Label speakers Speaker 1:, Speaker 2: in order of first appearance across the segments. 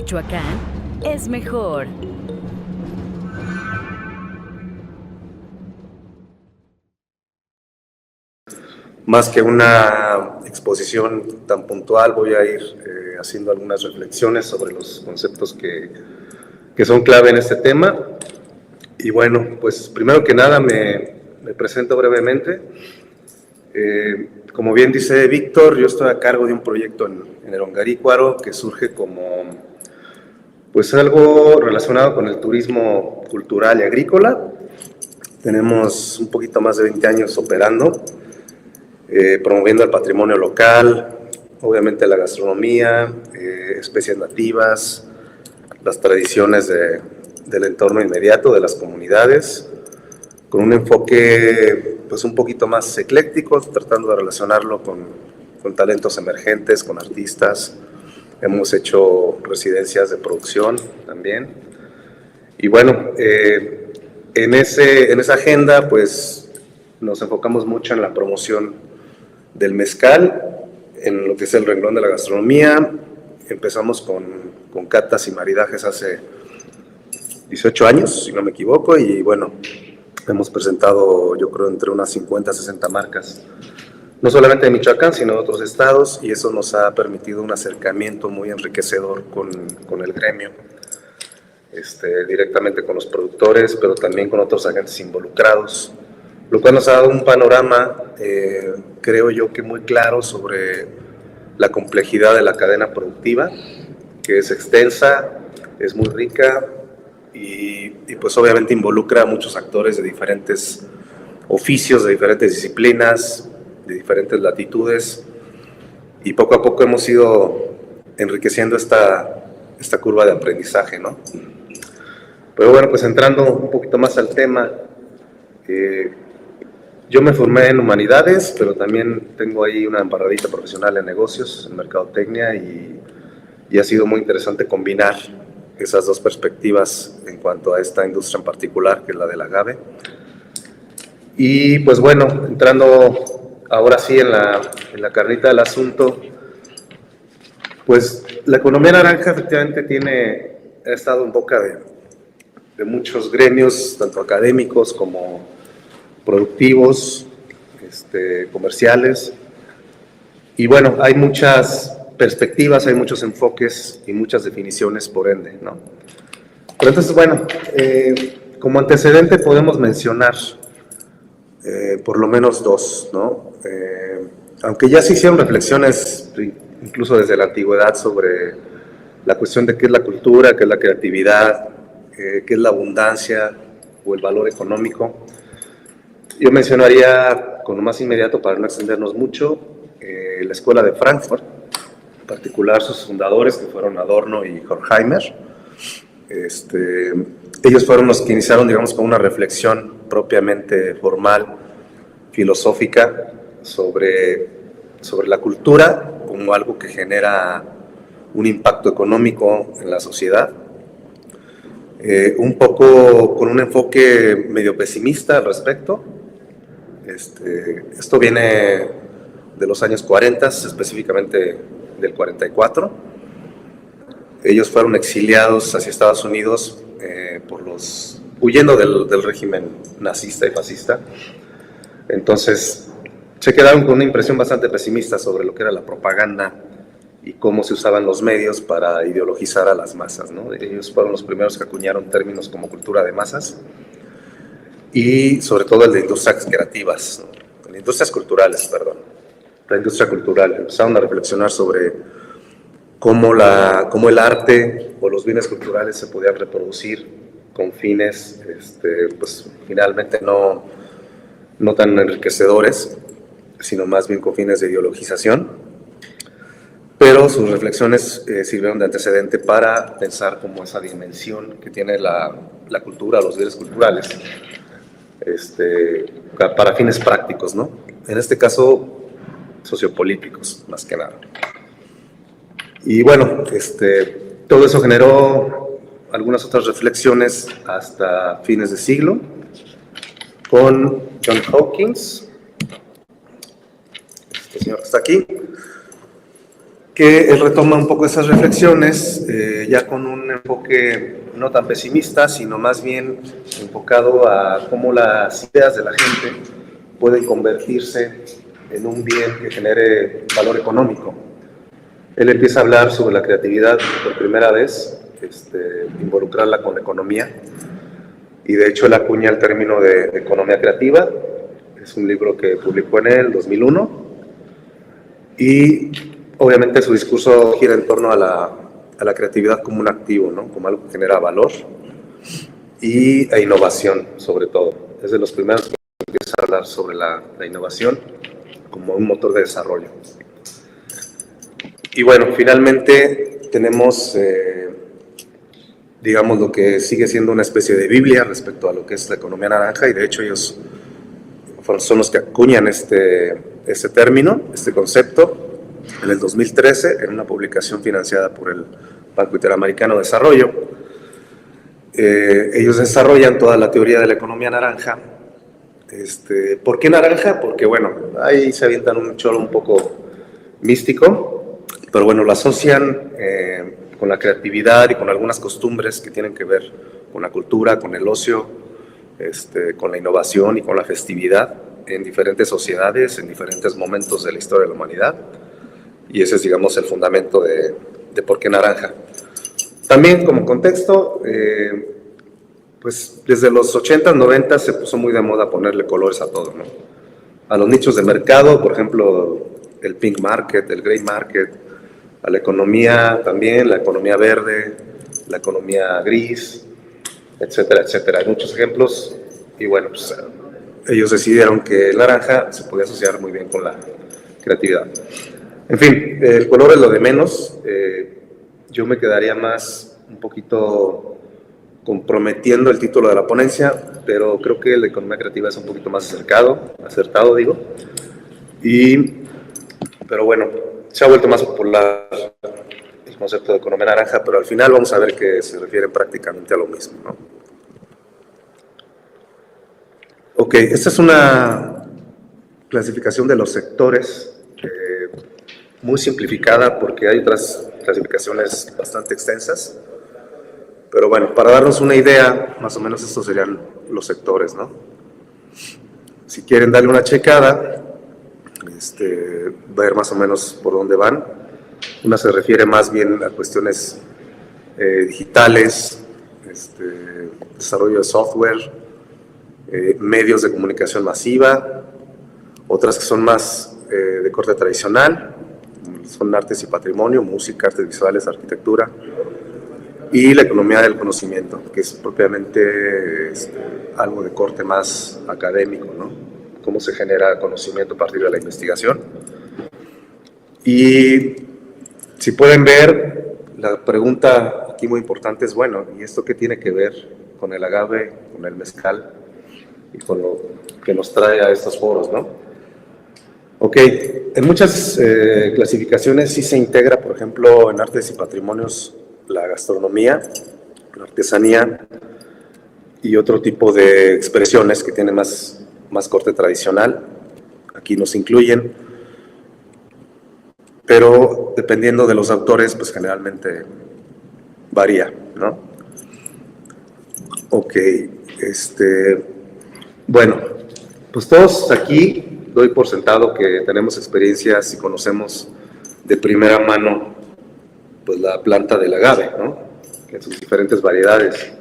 Speaker 1: Michoacán es mejor.
Speaker 2: Más que una exposición tan puntual, voy a ir haciendo algunas reflexiones sobre los conceptos que son clave en este tema. Y bueno, pues primero que nada me presento brevemente. Como bien dice Víctor, yo estoy a cargo de un proyecto en el Ongarícuaro que surge como pues algo relacionado con el turismo cultural y agrícola. Tenemos un poquito más de 20 años operando, promoviendo el patrimonio local, obviamente la gastronomía, especies nativas, las tradiciones del entorno inmediato de las comunidades, con un enfoque pues un poquito más ecléctico, tratando de relacionarlo con talentos emergentes, con artistas. Hemos hecho residencias de producción también. Y bueno, en esa agenda pues nos enfocamos mucho en la promoción del mezcal, en lo que es el renglón de la gastronomía. Empezamos con catas y maridajes hace 18 años, si no me equivoco, y bueno, hemos presentado, yo creo, entre unas 50 a 60 marcas, no solamente de Michoacán, sino de otros estados, y eso nos ha permitido un acercamiento muy enriquecedor con el gremio, directamente con los productores, pero también con otros agentes involucrados, lo cual nos ha dado un panorama, creo yo, que muy claro sobre la complejidad de la cadena productiva, que es extensa, es muy rica, y pues obviamente involucra a muchos actores de diferentes oficios, de diferentes disciplinas, de diferentes latitudes, y poco a poco hemos ido enriqueciendo esta curva de aprendizaje, ¿no? Pero bueno, pues entrando un poquito más al tema, yo me formé en humanidades, pero también tengo ahí una embarradita profesional en negocios, en mercadotecnia, y ha sido muy interesante combinar esas dos perspectivas en cuanto a esta industria en particular, que es la del agave. Y pues bueno, entrando ahora sí en la carnita del asunto, pues la economía naranja efectivamente ha estado en boca de muchos gremios, tanto académicos como productivos, comerciales. Y bueno, hay muchas perspectivas, hay muchos enfoques y muchas definiciones por ende, ¿no? Pero entonces, bueno, como antecedente podemos mencionar por lo menos dos, ¿no? Aunque ya se hicieron reflexiones, incluso desde la antigüedad, sobre la cuestión de qué es la cultura, qué es la creatividad, qué es la abundancia o el valor económico. Yo mencionaría, con lo más inmediato, para no extendernos mucho, la Escuela de Frankfurt, en particular sus fundadores, que fueron Adorno y Horkheimer. Ellos fueron los que iniciaron, digamos, con una reflexión propiamente formal, filosófica, sobre la cultura como algo que genera un impacto económico en la sociedad. Un poco con un enfoque medio pesimista al respecto. Esto viene de los años 40, específicamente del 44. Ellos fueron exiliados hacia Estados Unidos huyendo del régimen nazista y fascista. Entonces se quedaron con una impresión bastante pesimista sobre lo que era la propaganda y cómo se usaban los medios para ideologizar a las masas, ¿no? Ellos fueron los primeros que acuñaron términos como cultura de masas y sobre todo el de industrias creativas, ¿no? Industrias culturales, perdón. La industria cultural. Empezaron a reflexionar sobre cómo el arte o los bienes culturales se podían reproducir con fines, pues finalmente no tan enriquecedores, sino más bien con fines de ideologización. Pero sus reflexiones sirvieron de antecedente para pensar como esa dimensión que tiene la cultura, los bienes culturales, para fines prácticos, ¿no? En este caso, sociopolíticos, más que nada. Y bueno, todo eso generó algunas otras reflexiones hasta fines de siglo, con John Hawkins, este señor que está aquí, que él retoma un poco esas reflexiones, ya con un enfoque no tan pesimista, sino más bien enfocado a cómo las ideas de la gente pueden convertirse en un bien que genere valor económico. Él empieza a hablar sobre la creatividad por primera vez, involucrarla con la economía, y de hecho él acuña el término de economía creativa. Es un libro que publicó en el 2001, y obviamente su discurso gira en torno a la creatividad como un activo, ¿no? Como algo que genera valor e innovación, sobre todo. Es de los primeros que empieza a hablar sobre la innovación como un motor de desarrollo. Y bueno, finalmente tenemos, digamos, lo que sigue siendo una especie de Biblia respecto a lo que es la economía naranja, y de hecho ellos son los que acuñan este término, este concepto, en el 2013, en una publicación financiada por el Banco Interamericano de Desarrollo. Ellos desarrollan toda la teoría de la economía naranja. ¿Por qué naranja? Porque, bueno, ahí se avientan un choro un poco místico, pero bueno, lo asocian con la creatividad y con algunas costumbres que tienen que ver con la cultura, con el ocio, con la innovación y con la festividad en diferentes sociedades, en diferentes momentos de la historia de la humanidad. Y ese es, digamos, el fundamento de por qué naranja. También, como contexto, pues desde los 80, 90 se puso muy de moda ponerle colores a todo, ¿no? A los nichos de mercado, por ejemplo, el pink market, el gray market, a la economía también, la economía verde, la economía gris, etcétera, etcétera. Hay muchos ejemplos, y bueno, pues ellos decidieron que el naranja se podía asociar muy bien con la creatividad. En fin, el color es lo de menos. Yo me quedaría más un poquito comprometiendo el título de la ponencia, pero creo que la economía creativa es un poquito más acertado, digo. Pero bueno, se ha vuelto más popular el concepto de economía naranja, pero al final vamos a ver que se refieren prácticamente a lo mismo, ¿no? Ok, esta es una clasificación de los sectores, muy simplificada porque hay otras clasificaciones bastante extensas, pero bueno, para darnos una idea, más o menos estos serían los sectores, ¿no? Si quieren darle una checada, ver más o menos por dónde van. Una se refiere más bien a cuestiones digitales, desarrollo de software, medios de comunicación masiva, otras que son más de corte tradicional, son artes y patrimonio, música, artes visuales, arquitectura, y la economía del conocimiento, que es propiamente algo de corte más académico, ¿no? Cómo se genera conocimiento a partir de la investigación. Y si pueden ver, la pregunta aquí muy importante es, bueno, ¿y esto qué tiene que ver con el agave, con el mezcal y con lo que nos trae a estos foros, ¿no? Ok, en muchas clasificaciones sí se integra, por ejemplo, en artes y patrimonios, la gastronomía, la artesanía y otro tipo de expresiones que tienen más corte tradicional. Aquí nos incluyen, pero dependiendo de los autores, pues generalmente varía, ¿no? Ok, bueno, pues todos aquí doy por sentado que tenemos experiencias y conocemos de primera mano pues la planta del agave, ¿no? En sus diferentes variedades.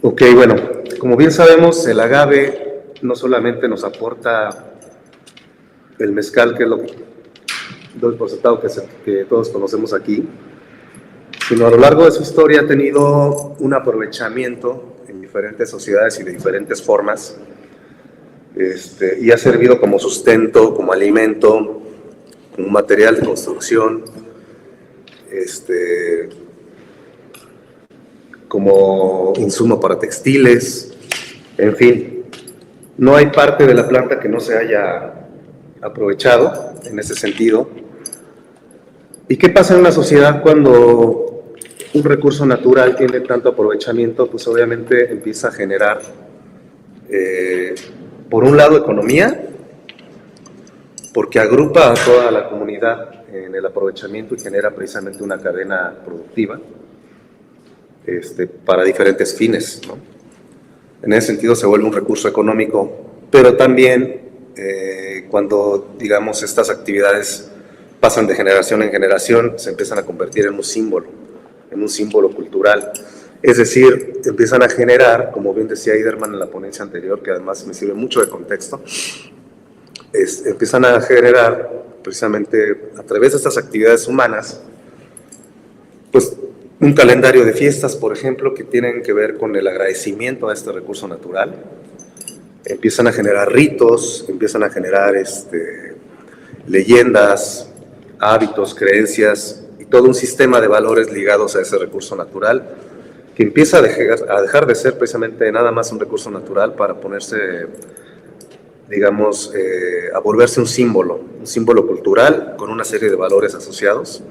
Speaker 2: Ok, bueno, como bien sabemos, el agave no solamente nos aporta el mezcal, que es lo que doy por sentado que todos conocemos aquí, sino a lo largo de su historia ha tenido un aprovechamiento en diferentes sociedades y de diferentes formas, y ha servido como sustento, como alimento, como material de construcción, como insumo para textiles, en fin, no hay parte de la planta que no se haya aprovechado en ese sentido. ¿Y qué pasa en una sociedad cuando un recurso natural tiene tanto aprovechamiento? Pues obviamente empieza a generar, por un lado, economía, porque agrupa a toda la comunidad en el aprovechamiento y genera precisamente una cadena productiva para diferentes fines, ¿no? En ese sentido se vuelve un recurso económico, pero también cuando, digamos, estas actividades pasan de generación en generación, se empiezan a convertir en un símbolo cultural. Es decir, empiezan a generar, como bien decía Iderman en la ponencia anterior, que además me sirve mucho de contexto, empiezan a generar precisamente a través de estas actividades humanas, pues un calendario de fiestas, por ejemplo, que tienen que ver con el agradecimiento a este recurso natural. Empiezan a generar ritos, empiezan a generar leyendas, hábitos, creencias y todo un sistema de valores ligados a ese recurso natural que empieza a dejar de ser precisamente nada más un recurso natural para ponerse, digamos, a volverse un símbolo cultural con una serie de valores asociados,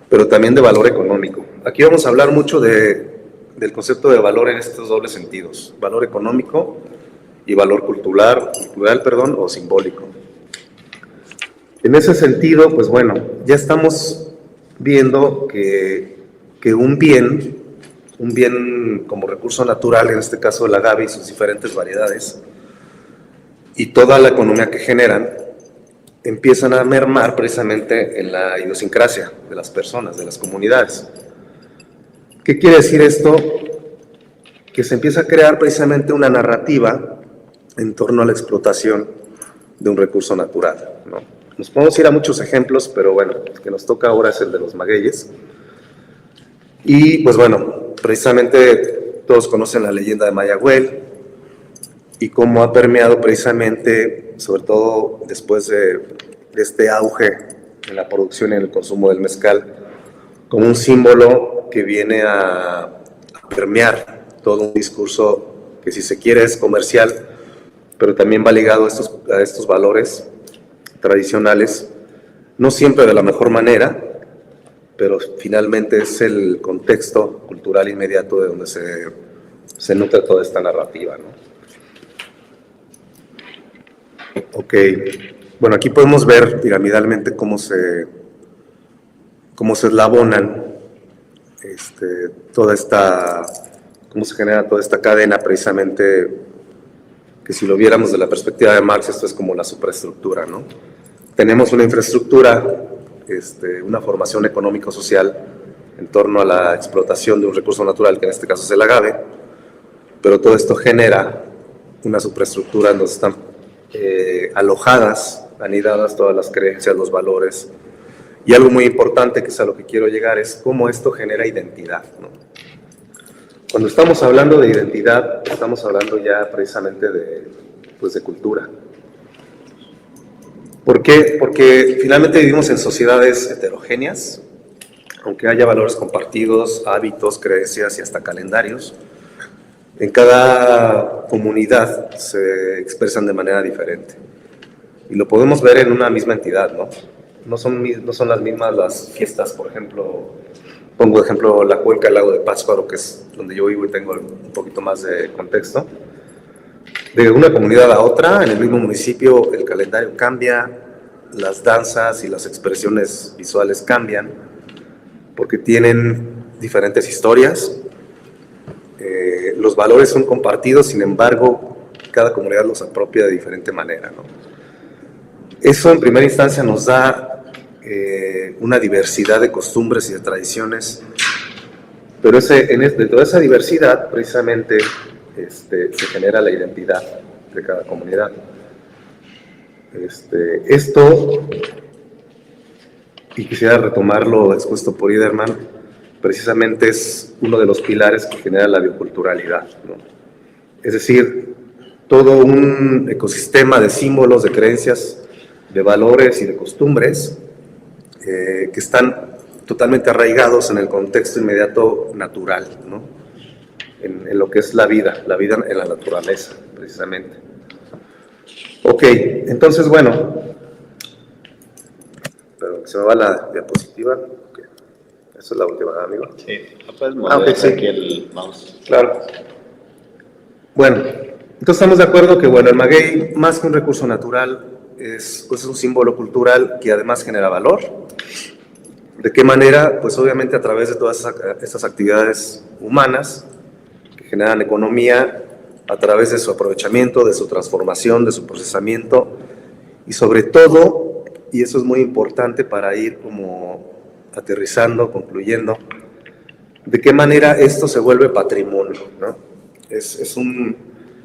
Speaker 2: pero también de valor económico. Aquí vamos a hablar mucho del concepto de valor en estos dobles sentidos, valor económico y valor cultural, o simbólico. En ese sentido, pues bueno, ya estamos viendo que un bien como recurso natural, en este caso el agave y sus diferentes variedades, y toda la economía que generan, empiezan a mermar precisamente en la idiosincrasia de las personas, de las comunidades. ¿Qué quiere decir esto? Que se empieza a crear precisamente una narrativa en torno a la explotación de un recurso natural, ¿no? Nos podemos ir a muchos ejemplos, pero bueno, el que nos toca ahora es el de los magueyes. Y pues bueno, precisamente todos conocen la leyenda de Mayagüel y cómo ha permeado precisamente, sobre todo después de este auge en la producción y en el consumo del mezcal, como un símbolo que viene a permear todo un discurso que, si se quiere, es comercial, pero también va ligado a estos valores tradicionales, no siempre de la mejor manera, pero finalmente es el contexto cultural inmediato de donde se nutre toda esta narrativa, ¿no? Ok, bueno, aquí podemos ver piramidalmente cómo se eslabonan cómo se genera toda esta cadena, precisamente, que si lo viéramos de la perspectiva de Marx, esto es como la superestructura, ¿no? Tenemos una infraestructura, una formación económico-social en torno a la explotación de un recurso natural, que en este caso es el agave, pero todo esto genera una superestructura en donde están alojadas, anidadas todas las creencias, los valores, y algo muy importante, que es a lo que quiero llegar, es cómo esto genera identidad, ¿no? Cuando estamos hablando de identidad, estamos hablando ya precisamente de cultura. ¿Por qué? Porque finalmente vivimos en sociedades heterogéneas, aunque haya valores compartidos, hábitos, creencias y hasta calendarios. En cada comunidad se expresan de manera diferente. Y lo podemos ver en una misma entidad, ¿no? No son las mismas las fiestas, por ejemplo. Pongo de ejemplo la cuenca del lago de Pátzcuaro, que es donde yo vivo y tengo un poquito más de contexto. De una comunidad a otra, en el mismo municipio, el calendario cambia, las danzas y las expresiones visuales cambian, porque tienen diferentes historias. Los valores son compartidos, sin embargo, cada comunidad los apropia de diferente manera, ¿no? Eso en primera instancia nos da una diversidad de costumbres y de tradiciones, pero dentro de esa diversidad precisamente se genera la identidad de cada comunidad. Esto, y quisiera retomar lo expuesto por Iderman, precisamente es uno de los pilares que genera la bioculturalidad, ¿no? Es decir, todo un ecosistema de símbolos, de creencias, de valores y de costumbres que están totalmente arraigados en el contexto inmediato natural, ¿no? En lo que es la vida en la naturaleza, precisamente. Ok, entonces, bueno, pero se me va la diapositiva. Okay. Esa es la última, amigo.
Speaker 3: Sí, ¿no puedes mover
Speaker 2: okay, sí.
Speaker 3: aquí el mouse?
Speaker 2: Claro. Bueno, entonces estamos de acuerdo que, bueno, el maguey, más que un recurso natural, pues es un símbolo cultural que además genera valor. ¿De qué manera? Pues obviamente a través de todas estas actividades humanas que generan economía, a través de su aprovechamiento, de su transformación, de su procesamiento y sobre todo, y eso es muy importante para ir como aterrizando, concluyendo, de qué manera esto se vuelve patrimonio, ¿no?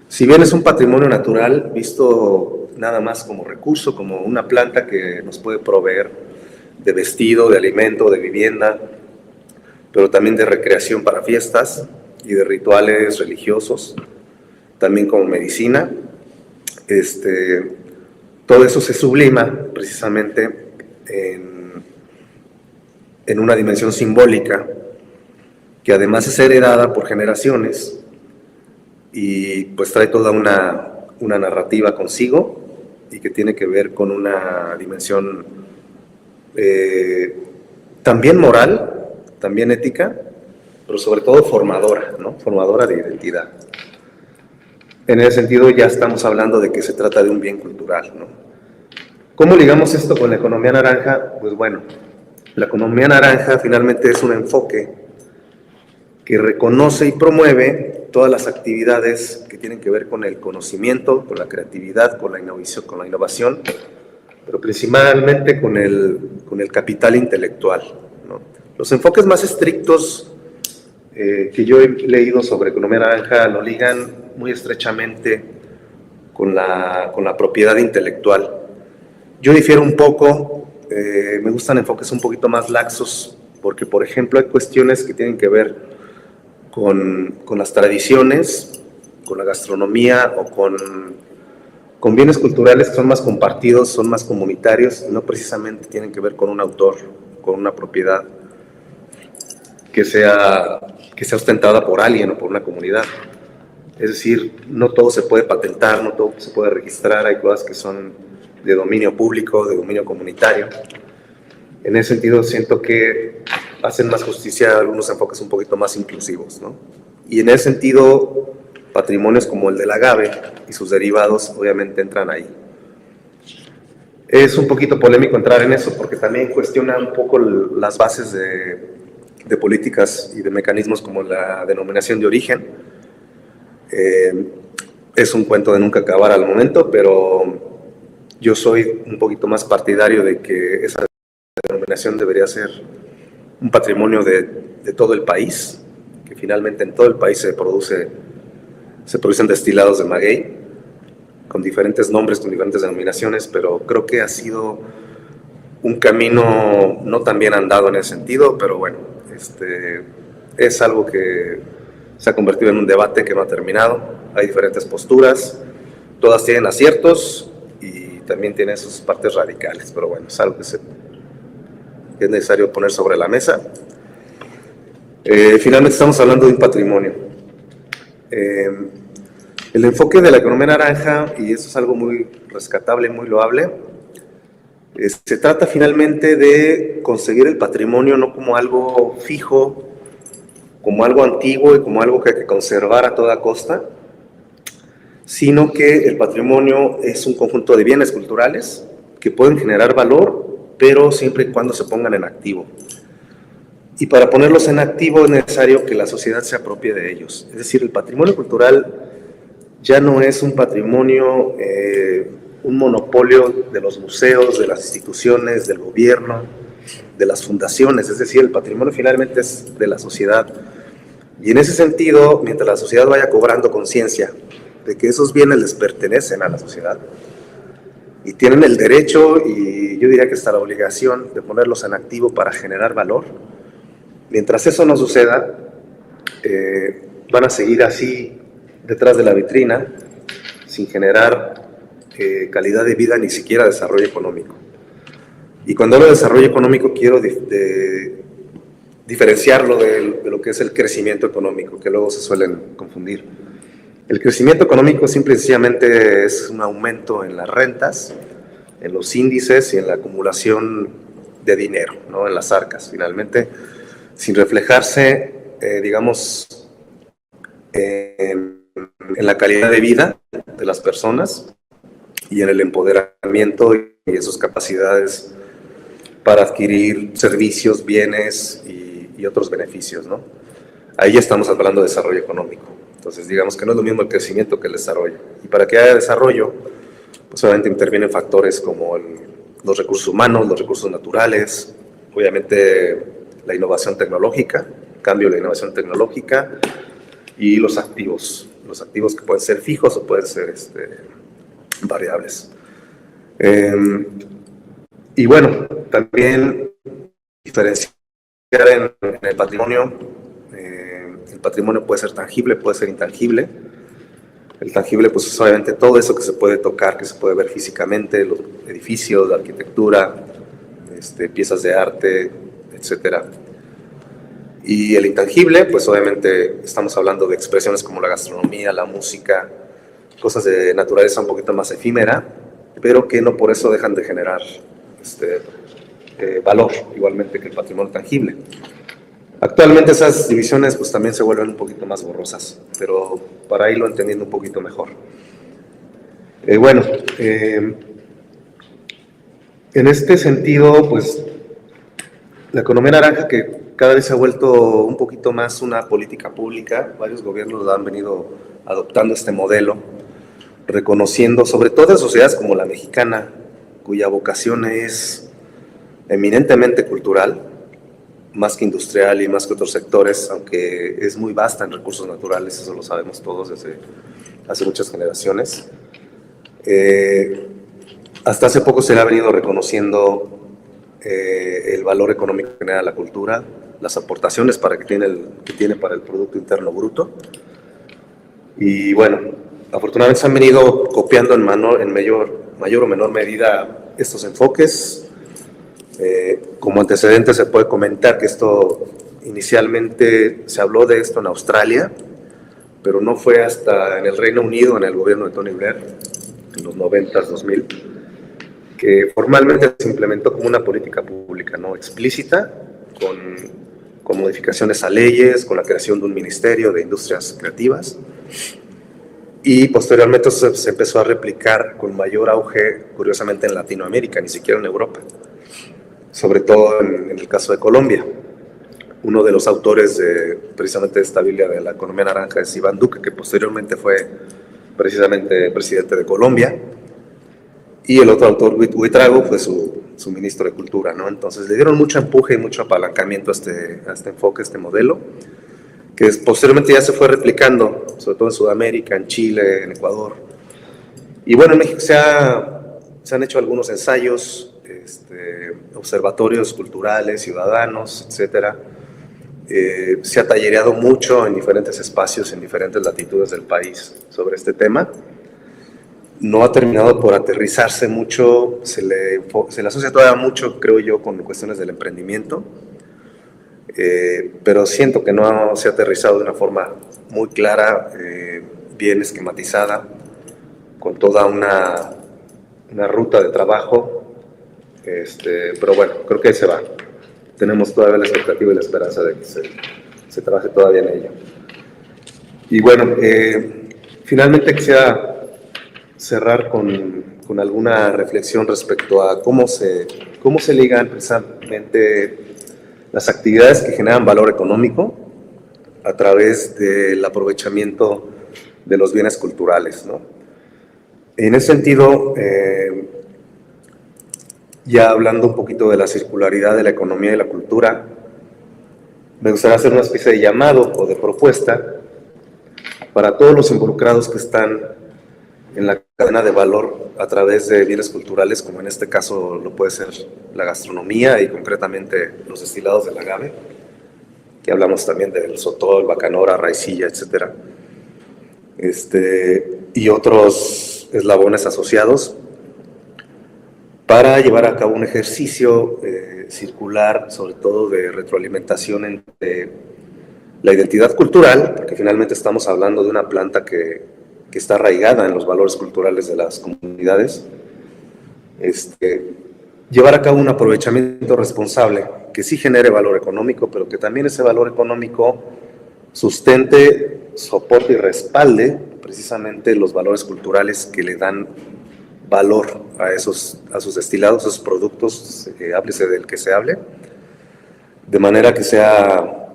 Speaker 2: Si bien es un patrimonio natural, visto nada más como recurso, como una planta que nos puede proveer de vestido, de alimento, de vivienda, pero también de recreación para fiestas y de rituales religiosos, también como medicina. Todo eso se sublima precisamente en una dimensión simbólica que además es heredada por generaciones y pues trae toda una narrativa consigo y que tiene que ver con una dimensión también moral, también ética, pero sobre todo formadora, ¿no? Formadora de identidad. En ese sentido ya estamos hablando de que se trata de un bien cultural, ¿no? ¿Cómo ligamos esto con la economía naranja? Pues bueno, la economía naranja finalmente es un enfoque que reconoce y promueve todas las actividades que tienen que ver con el conocimiento, con la creatividad, con la innovación, pero principalmente con el capital intelectual, ¿no? Los enfoques más estrictos que yo he leído sobre economía naranja lo ligan muy estrechamente con la propiedad intelectual. Yo difiero un poco, me gustan enfoques un poquito más laxos, porque por ejemplo hay cuestiones que tienen que ver con las tradiciones, con la gastronomía o con bienes culturales que son más compartidos, son más comunitarios, y no precisamente tienen que ver con un autor, con una propiedad que sea ostentada por alguien o por una comunidad. Es decir, no todo se puede patentar, no todo se puede registrar, hay cosas que son de dominio público, de dominio comunitario. En ese sentido siento que hacen más justicia a algunos enfoques un poquito más inclusivos, ¿no? Y en ese sentido, patrimonios como el del agave y sus derivados obviamente entran ahí. Es un poquito polémico entrar en eso porque también cuestiona un poco las bases de políticas y de mecanismos como la denominación de origen. Es un cuento de nunca acabar al momento, pero yo soy un poquito más partidario de que esa denominación debería ser un patrimonio de todo el país, que finalmente en todo el país se producen destilados de maguey, con diferentes nombres, con diferentes denominaciones, pero creo que ha sido un camino no tan bien andado en ese sentido, pero bueno, es algo que se ha convertido en un debate que no ha terminado. Hay diferentes posturas, todas tienen aciertos y también tienen sus partes radicales, pero bueno, es algo que es necesario poner sobre la mesa. Finalmente estamos hablando de un patrimonio. El enfoque de la economía naranja, y eso es algo muy rescatable, muy loable, se trata finalmente de conseguir el patrimonio no como algo fijo, como algo antiguo y como algo que hay que conservar a toda costa, sino que el patrimonio es un conjunto de bienes culturales que pueden generar valor, pero siempre y cuando se pongan en activo. Y para ponerlos en activo es necesario que la sociedad se apropie de ellos. Es decir, el patrimonio cultural ya no es un patrimonio, un monopolio de los museos, de las instituciones, del gobierno, de las fundaciones. Es decir, el patrimonio finalmente es de la sociedad. Y en ese sentido, mientras la sociedad vaya cobrando conciencia de que esos bienes les pertenecen a la sociedad y tienen el derecho, y yo diría que hasta la obligación, de ponerlos en activo para generar valor, mientras eso no suceda, van a seguir así detrás de la vitrina, sin generar calidad de vida, ni siquiera desarrollo económico. Y cuando hablo de desarrollo económico quiero diferenciarlo de lo que es el crecimiento económico, que luego se suelen confundir. El crecimiento económico simple y sencillamente es un aumento en las rentas, en los índices y en la acumulación de dinero, ¿no? En las arcas, finalmente, sin reflejarse, digamos, en la calidad de vida de las personas y en el empoderamiento y sus capacidades para adquirir servicios, bienes y otros beneficios, ¿no? Ahí ya estamos hablando de desarrollo económico. Entonces, digamos que no es lo mismo el crecimiento que el desarrollo. Y para que haya desarrollo, pues obviamente intervienen factores como los recursos humanos, los recursos naturales, obviamente la innovación tecnológica, cambio de la innovación tecnológica y los activos que pueden ser fijos o pueden ser variables. Y bueno, también diferenciar en el patrimonio. El patrimonio puede ser tangible, puede ser intangible. El tangible, pues es obviamente todo eso que se puede tocar, que se puede ver físicamente, los edificios, la arquitectura, piezas de arte, etcétera. Y el intangible, pues obviamente estamos hablando de expresiones como la gastronomía, la música, cosas de naturaleza un poquito más efímera, pero que no por eso dejan de generar valor, igualmente que el patrimonio tangible. Actualmente esas divisiones pues también se vuelven un poquito más borrosas, pero para irlo entendiendo un poquito mejor. En este sentido, pues la economía naranja, que cada vez se ha vuelto un poquito más una política pública, varios gobiernos han venido adoptando este modelo, reconociendo, sobre todo en sociedades como la mexicana, cuya vocación es eminentemente cultural, más que industrial y más que otros sectores, aunque es muy vasta en recursos naturales, eso lo sabemos todos desde hace muchas generaciones. Hasta hace poco se le ha venido reconociendo el valor económico que genera la cultura, las aportaciones que tiene para el Producto Interno Bruto. Y bueno, afortunadamente se han venido copiando en mayor o menor medida estos enfoques. Como antecedente se puede comentar que esto inicialmente se habló de esto en Australia, pero no fue hasta en el Reino Unido, en el gobierno de Tony Blair, en los 90s, 2000, que formalmente se implementó como una política pública no explícita, con modificaciones a leyes, con la creación de un ministerio de industrias creativas, y posteriormente se empezó a replicar con mayor auge, curiosamente, en Latinoamérica, ni siquiera en Europa, sobre todo en el caso de Colombia. Uno de los autores precisamente de esta Biblia de la economía naranja es Iván Duque, que posteriormente fue precisamente presidente de Colombia, y el otro autor, Huitrago, fue su ministro de Cultura, ¿no? Entonces le dieron mucho empuje y mucho apalancamiento a este enfoque, a este modelo, que posteriormente ya se fue replicando, sobre todo en Sudamérica, en Chile, en Ecuador. Y bueno, en México se han hecho algunos ensayos, observatorios culturales, ciudadanos, etcétera. Se ha tallereado mucho en diferentes espacios, en diferentes latitudes del país sobre este tema. No ha terminado por aterrizarse mucho, se le asocia todavía mucho, creo yo, con cuestiones del emprendimiento, pero siento que no se ha aterrizado de una forma muy clara, bien esquematizada, con toda una ruta de trabajo. Pero bueno, creo que ahí se va. Tenemos todavía la expectativa y la esperanza de que se trabaje todavía en ello. Y bueno, finalmente quisiera cerrar con alguna reflexión respecto a cómo se ligan precisamente las actividades que generan valor económico a través del aprovechamiento de los bienes culturales, ¿no? En ese sentido, ya hablando un poquito de la circularidad de la economía y la cultura, me gustaría hacer una especie de llamado o de propuesta para todos los involucrados que están en la cadena de valor a través de bienes culturales, como en este caso lo puede ser la gastronomía y concretamente los destilados del agave, que hablamos también del sotol, bacanora, raicilla, etc. Y otros eslabones asociados, para llevar a cabo un ejercicio circular, sobre todo de retroalimentación entre la identidad cultural, porque finalmente estamos hablando de una planta que está arraigada en los valores culturales de las comunidades, llevar a cabo un aprovechamiento responsable que sí genere valor económico, pero que también ese valor económico sustente, soporte y respalde precisamente los valores culturales que le dan valor a sus destilados, a esos productos, háblese del que se hable, de manera que sea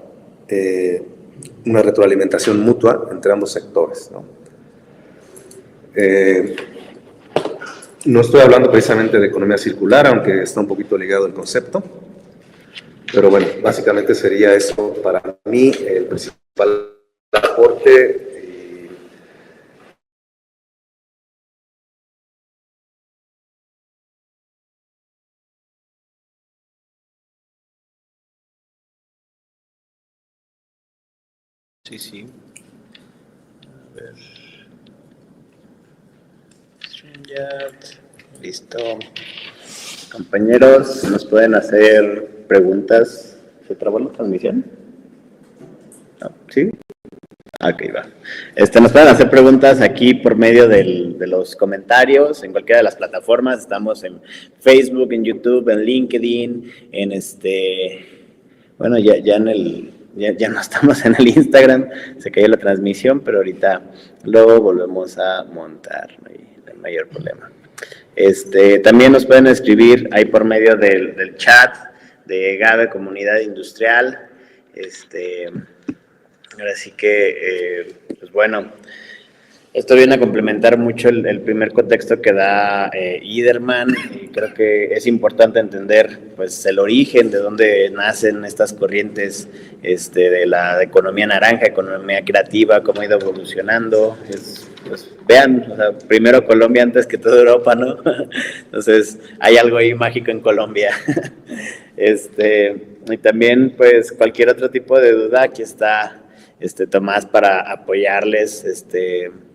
Speaker 2: una retroalimentación mutua entre ambos sectores, ¿no? No estoy hablando precisamente de economía circular, aunque está un poquito ligado el concepto, pero bueno, básicamente sería eso para mí el principal aporte.
Speaker 3: Sí. A ver. StreamYard. Listo. Compañeros, ¿nos pueden hacer preguntas? ¿Se trabó la transmisión? No, ¿sí? Ok, va. Nos pueden hacer preguntas aquí por medio de los comentarios en cualquiera de las plataformas. Estamos en Facebook, en YouTube, en LinkedIn, en bueno, ya no estamos en el Instagram, se cayó la transmisión, pero ahorita luego volvemos a montar, no hay mayor problema. También nos pueden escribir ahí por medio del chat de GABE Comunidad Industrial. Ahora sí que, pues bueno, esto viene a complementar mucho el primer contexto que da Iderman, y creo que es importante entender pues el origen de dónde nacen estas corrientes de la economía naranja, economía creativa, cómo ha ido evolucionando. Pues vean, o sea, primero Colombia antes que toda Europa, ¿no? Entonces hay algo ahí mágico en Colombia. Y también pues cualquier otro tipo de duda, aquí está Tomás para apoyarles,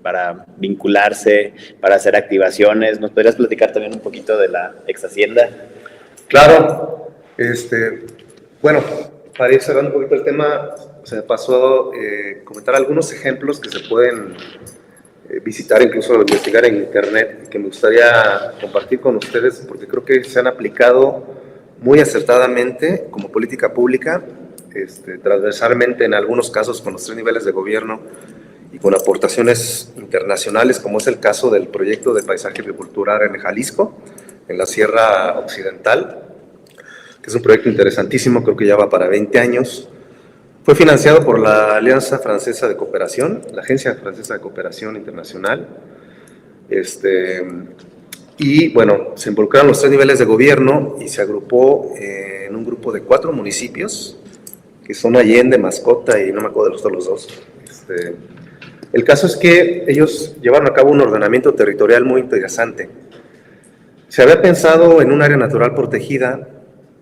Speaker 3: para vincularse, para hacer activaciones. ¿Nos podrías platicar también un poquito de la ex hacienda?
Speaker 2: Claro, bueno, para ir cerrando un poquito el tema, se me pasó comentar algunos ejemplos que se pueden visitar, incluso investigar en internet, que me gustaría compartir con ustedes, porque creo que se han aplicado muy acertadamente como política pública, transversalmente en algunos casos con los 3 niveles de gobierno y con aportaciones internacionales, como es el caso del proyecto de paisaje biocultural en Jalisco, en la Sierra Occidental, que es un proyecto interesantísimo, creo que ya va para 20 años. Fue financiado por la Alianza Francesa de Cooperación, la Agencia Francesa de Cooperación Internacional, y bueno, se involucraron los 3 niveles de gobierno y se agrupó en un grupo de 4 municipios, que son Allende, Mascota y no me acuerdo de los dos. El caso es que ellos llevaron a cabo un ordenamiento territorial muy interesante. Se había pensado en un área natural protegida,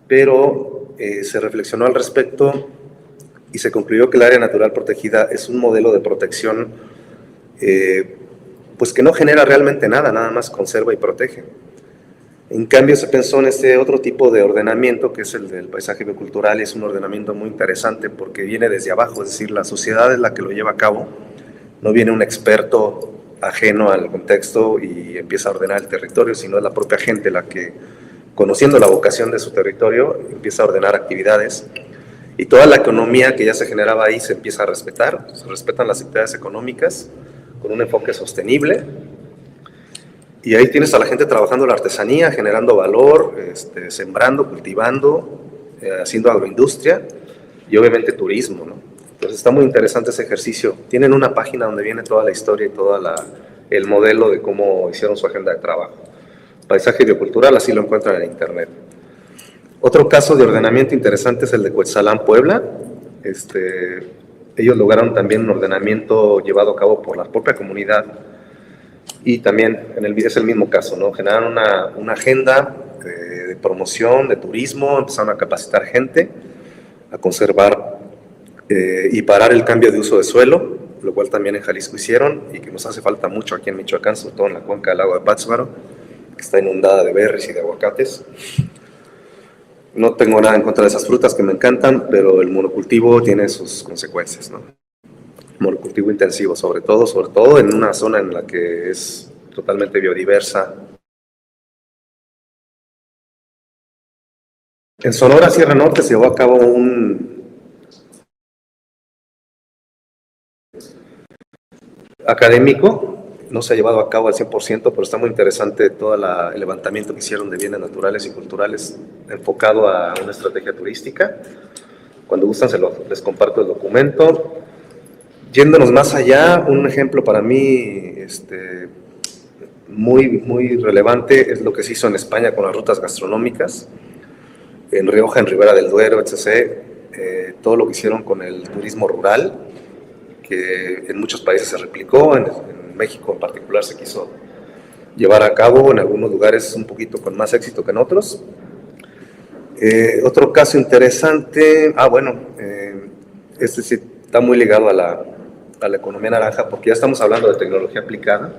Speaker 2: pero se reflexionó al respecto y se concluyó que el área natural protegida es un modelo de protección pues que no genera realmente nada más conserva y protege. En cambio, se pensó en este otro tipo de ordenamiento, que es el del paisaje biocultural, y es un ordenamiento muy interesante porque viene desde abajo, es decir, la sociedad es la que lo lleva a cabo, no viene un experto ajeno al contexto y empieza a ordenar el territorio, sino es la propia gente la que, conociendo la vocación de su territorio, empieza a ordenar actividades, y toda la economía que ya se generaba ahí se empieza a respetar, se respetan las actividades económicas con un enfoque sostenible. Y ahí tienes a la gente trabajando la artesanía, generando valor, sembrando, cultivando, haciendo agroindustria y obviamente turismo, ¿no? Entonces está muy interesante ese ejercicio. Tienen una página donde viene toda la historia y todo el modelo de cómo hicieron su agenda de trabajo. Paisaje biocultural, así lo encuentran en internet. Otro caso de ordenamiento interesante es el de Cuetzalán, Puebla. Ellos lograron también un ordenamiento llevado a cabo por la propia comunidad. Y también es el mismo caso, ¿no? Generaron una agenda de promoción, de turismo, empezaron a capacitar gente, a conservar y parar el cambio de uso de suelo, lo cual también en Jalisco hicieron y que nos hace falta mucho aquí en Michoacán, sobre todo en la cuenca del lago de Pátzcuaro, que está inundada de berries y de aguacates. No tengo nada en contra de esas frutas que me encantan, pero el monocultivo tiene sus consecuencias, ¿no? Monocultivo intensivo, sobre todo en una zona en la que es totalmente biodiversa. En Sonora, Sierra Norte, se llevó a cabo un académico no se ha llevado a cabo al 100%, pero está muy interesante todo el levantamiento que hicieron de bienes naturales y culturales enfocado a una estrategia turística. Cuando gustan les comparto el documento. Yéndonos más allá, un ejemplo para mí muy relevante es lo que se hizo en España con las rutas gastronómicas, en Rioja, en Ribera del Duero, etc. Todo lo que hicieron con el turismo rural, que en muchos países se replicó, en México en particular se quiso llevar a cabo, en algunos lugares un poquito con más éxito que en otros. Otro caso interesante, este sí está muy ligado a la economía naranja, porque ya estamos hablando de tecnología aplicada.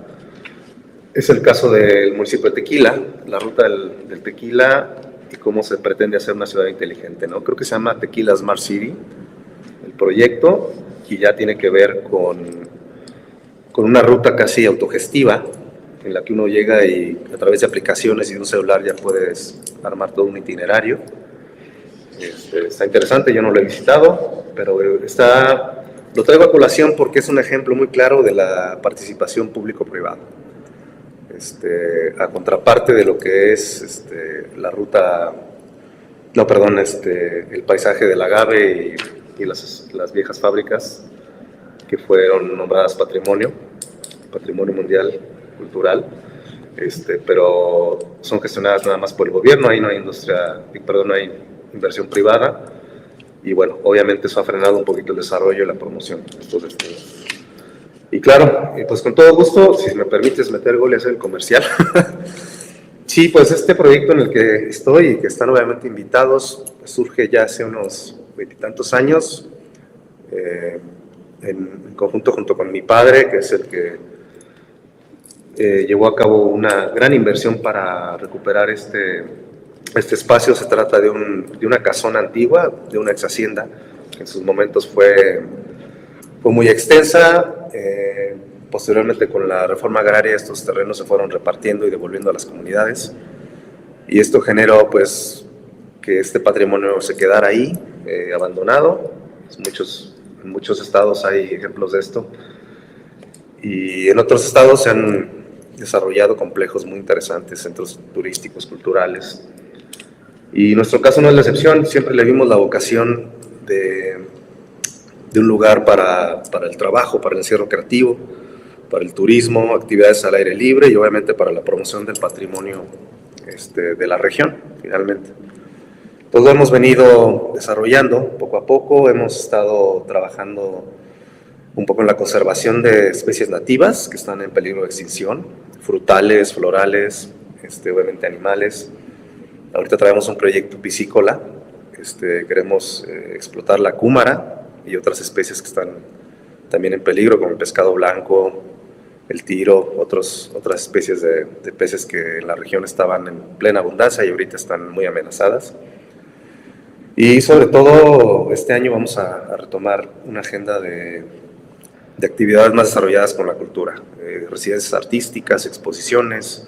Speaker 2: Es el caso del municipio de Tequila, la ruta del tequila y cómo se pretende hacer una ciudad inteligente, ¿no? Creo que se llama Tequila Smart City, el proyecto, y ya tiene que ver con una ruta casi autogestiva, en la que uno llega y a través de aplicaciones y de un celular ya puedes armar todo un itinerario. Está interesante, yo no lo he visitado, pero lo traigo a colación porque es un ejemplo muy claro de la participación público-privada. A contraparte de lo que es la ruta, el paisaje del agave y las viejas fábricas que fueron nombradas patrimonio mundial cultural, pero son gestionadas nada más por el gobierno, ahí no hay no hay inversión privada, y bueno, obviamente eso ha frenado un poquito el desarrollo y la promoción de estos destinos. Y claro, pues con todo gusto, si me permites meter gol y hacer el comercial. Sí, pues este proyecto en el que estoy y que están obviamente invitados, surge ya hace unos 20 y tantos años, en conjunto junto con mi padre, que es el que llevó a cabo una gran inversión para recuperar este espacio. Se trata de una casona antigua, de una ex hacienda, que en sus momentos fue muy extensa. Posteriormente, con la reforma agraria, estos terrenos se fueron repartiendo y devolviendo a las comunidades, y esto generó pues que este patrimonio se quedara ahí, abandonado. En muchos estados hay ejemplos de esto, y en otros estados se han desarrollado complejos muy interesantes, centros turísticos, culturales, y nuestro caso no es la excepción. Siempre le vimos la vocación de un lugar para el trabajo, para el encierro creativo, para el turismo, actividades al aire libre y obviamente para la promoción del patrimonio de la región, finalmente. Todo lo hemos venido desarrollando poco a poco. Hemos estado trabajando un poco en la conservación de especies nativas que están en peligro de extinción, frutales, florales, obviamente animales. Ahorita traemos un proyecto piscícola. Queremos explotar la cúmara y otras especies que están también en peligro, como el pescado blanco, el tiro, otras especies de peces que en la región estaban en plena abundancia y ahorita están muy amenazadas. Y sobre todo este año vamos a retomar una agenda de actividades más desarrolladas con la cultura, residencias artísticas, exposiciones,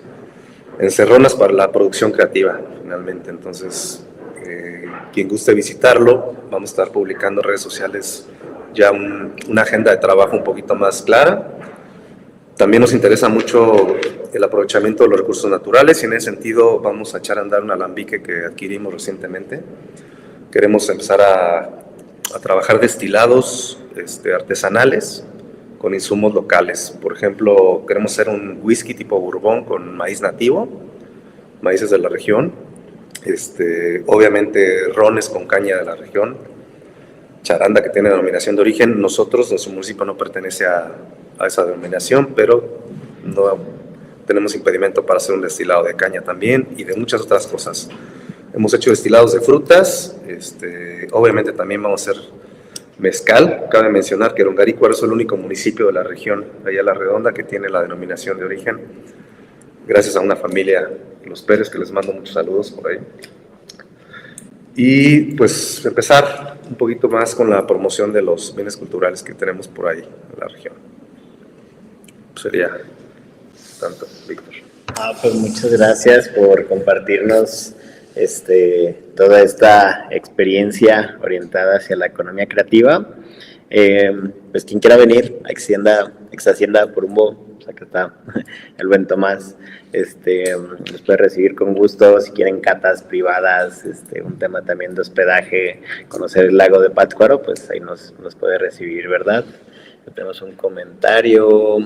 Speaker 2: encerronas para la producción creativa, finalmente. Entonces, quien guste visitarlo, vamos a estar publicando en redes sociales ya una agenda de trabajo un poquito más clara. También nos interesa mucho el aprovechamiento de los recursos naturales, y en ese sentido vamos a echar a andar un alambique que adquirimos recientemente. Queremos empezar a trabajar destilados artesanales con insumos locales. Por ejemplo, queremos hacer un whisky tipo bourbon con maíz nativo, maíces de la región, obviamente rones con caña de la región, charanda que tiene denominación de origen. Nosotros, nuestro municipio no pertenece a esa denominación, pero no tenemos impedimento para hacer un destilado de caña también y de muchas otras cosas. Hemos hecho destilados de frutas, obviamente también vamos a hacer mezcal. Cabe mencionar que Erongarícuaro es el único municipio de la región, allá La Redonda, que tiene la denominación de origen, gracias a una familia, los Pérez, que les mando muchos saludos por ahí. Y pues empezar un poquito más con la promoción de los bienes culturales que tenemos por ahí en la región. Sería tanto, Víctor.
Speaker 3: Pues muchas gracias por compartirnos toda esta experiencia orientada hacia la economía creativa. Pues quien quiera venir a Ex Hacienda Porumbo, pues acá está el buen Tomás. Los puede recibir con gusto si quieren catas privadas, un tema también de hospedaje, conocer el lago de Pátzcuaro, pues ahí nos puede recibir, ¿verdad? Tenemos un comentario.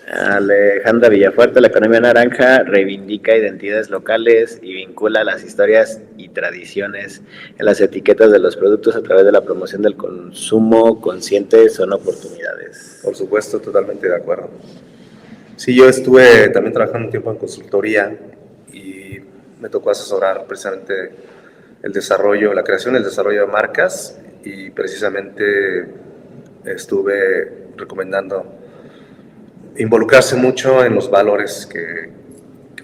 Speaker 3: Alejandra Villafuerte, la economía naranja reivindica identidades locales y vincula las historias y tradiciones en las etiquetas de los productos a través de la promoción del consumo consciente. Son oportunidades.
Speaker 2: Por supuesto, totalmente de acuerdo. Sí, yo estuve también trabajando un tiempo en consultoría y me tocó asesorar precisamente el desarrollo, la creación y el desarrollo de marcas, y precisamente estuve recomendando involucrarse mucho en los valores que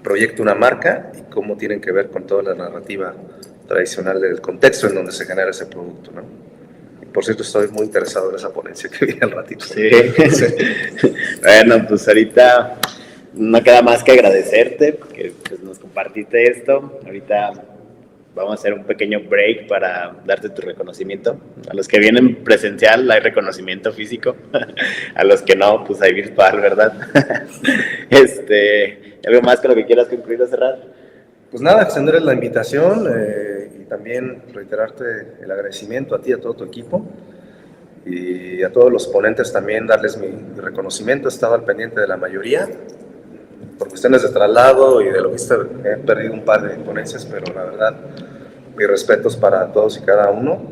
Speaker 2: proyecta una marca y cómo tienen que ver con toda la narrativa tradicional del contexto en donde se genera ese producto, ¿no? Y por cierto, estoy muy interesado en esa ponencia que viene al ratito.
Speaker 3: Sí. Bueno, pues ahorita no queda más que agradecerte que pues, nos compartiste esto. Ahorita vamos a hacer un pequeño break para darte tu reconocimiento. A los que vienen presencial hay reconocimiento físico, a los que no, pues hay virtual, ¿verdad? ¿Algo más con lo que quieras concluir o cerrar?
Speaker 2: Pues nada, extender la invitación y también reiterarte el agradecimiento a ti, a todo tu equipo y a todos los ponentes también darles mi reconocimiento. He estado al pendiente de la mayoría. Por cuestiones de traslado y de lo visto, he perdido un par de ponencias, pero la verdad, mis respetos para todos y cada uno.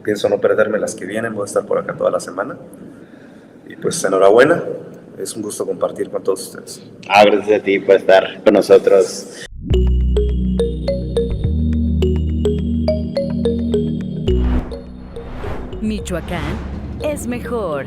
Speaker 2: Pienso no perderme las que vienen, voy a estar por acá toda la semana. Y pues enhorabuena, es un gusto compartir con todos ustedes.
Speaker 3: Gracias a ti por estar con nosotros.
Speaker 1: Michoacán es mejor.